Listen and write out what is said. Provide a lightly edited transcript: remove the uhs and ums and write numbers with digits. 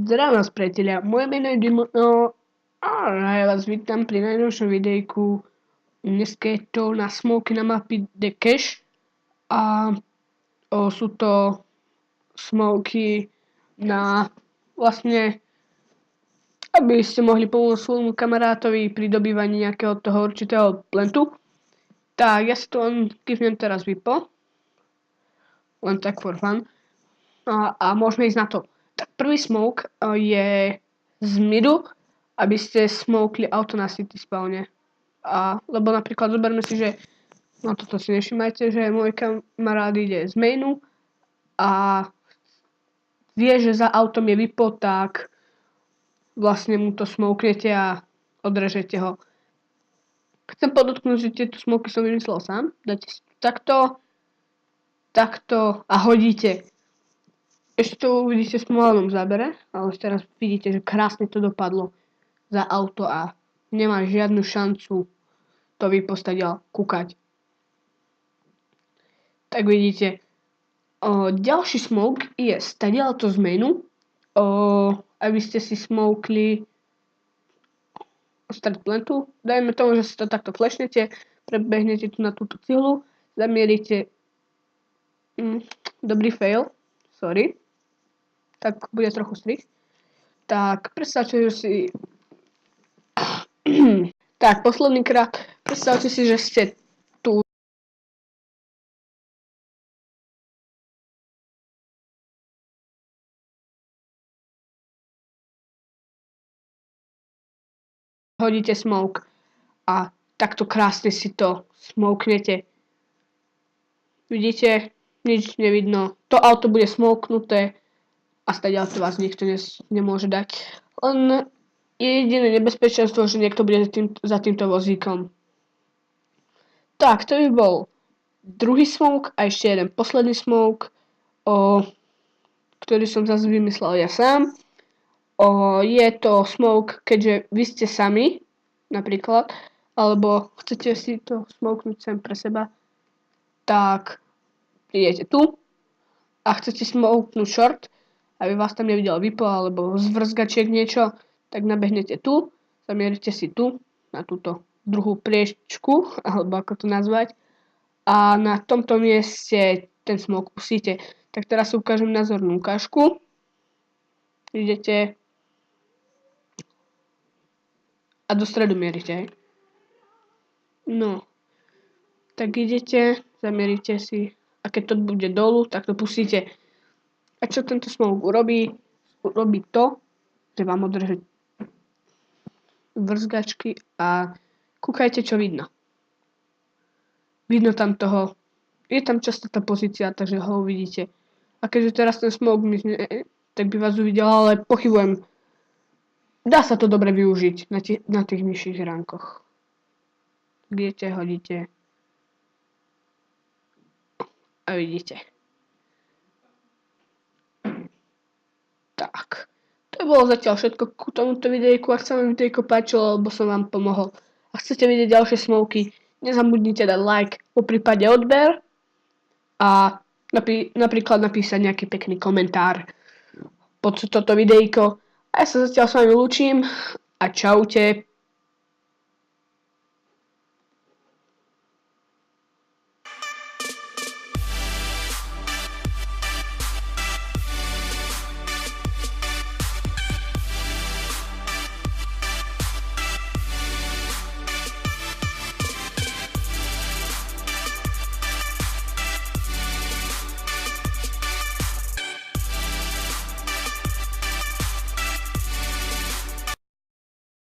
Zdravím vás, priatelia, moje meno je Dimo a ja vás vítam pri najnovšom videjku. Dneska je to na smoky na mapy The Cache a sú to smoky na vlastne, aby ste mohli pomôcť svojmu kamarátovi pri dobývaní nejakého toho určitého plentu. Tak, ja si to len kývnem teraz vypo, len tak for fun a môžeme ísť na to. Tak prvý smoke je z midu, aby ste smokli auto na city spawne. Lebo napríklad zoberme si, že no toto si nevšimajte, že môj kamarát ide z mainu a vie, že za autom je vypo, tak vlastne mu to smoknete a odrežete ho. Chcem podotknúť, že tieto smoky som vymyslel sám. Dáte si takto a hodíte. Ešte to uvidíte v pomalom zábere, ale už teraz vidíte, že krásne to dopadlo za auto a nemá žiadnu šancu to vypostať a kúkať. Tak vidíte. Ďalší smoke je stadiaľto z mainu, aby ste si smokli start plantu. Dajme tomu, že si to takto flashnete, prebehnete tu na túto cihlu, zamierite dobrý fail, sorry. Tak bude trochu strich. Tak predstavte, že si tak posledný krát predstavte si, že ste tu hodíte smoke a takto krásne si to smoknete. Vidíte? Nič nevidno. To auto bude smoknuté a stadiaľto vás nikto nemôže dať. Len je jediné nebezpečenstvo, že niekto bude za týmto vozíkom. Tak, to by bol druhý smoke a ešte jeden posledný smoke, ktorý som zase vymyslel ja sám. Je to smoke, keďže vy ste sami, napríklad, alebo chcete si to smoknúť sem pre seba, tak idete tu a chcete smoknúť short, aby vás tam nevidel vypo alebo zvrzgačiek niečo, tak nabehnete tu, zamierite si tu, na túto druhú priečku, alebo ako to nazvať, a na tomto mieste ten smoke pustíte. Tak teraz si ukážem názornú ukážku. Idete a do stredu mierite. No, tak idete, zamierite si a keď to bude dolu, tak to pustíte. A čo tento smoke urobí? Urobí to, že vám odreže vrzgačky a kúkajte, čo vidno. Vidno tam toho, je tam často tá pozícia, takže ho uvidíte. A keďže teraz ten smoke mizne, tak by vás uvidel, ale pochybujem. Dá sa to dobre využiť na tých nižších ránkoch. Idete, hodíte a vidíte. Tak, to bolo zatiaľ všetko ku tomuto videjku. Ak sa vám videjko páčilo, alebo som vám pomohol a chcete vidieť ďalšie smoky, nezabudnite dať like, poprípade odber a napríklad napísať nejaký pekný komentár pod toto videjko. A ja sa zatiaľ s vami lúčim a čaute.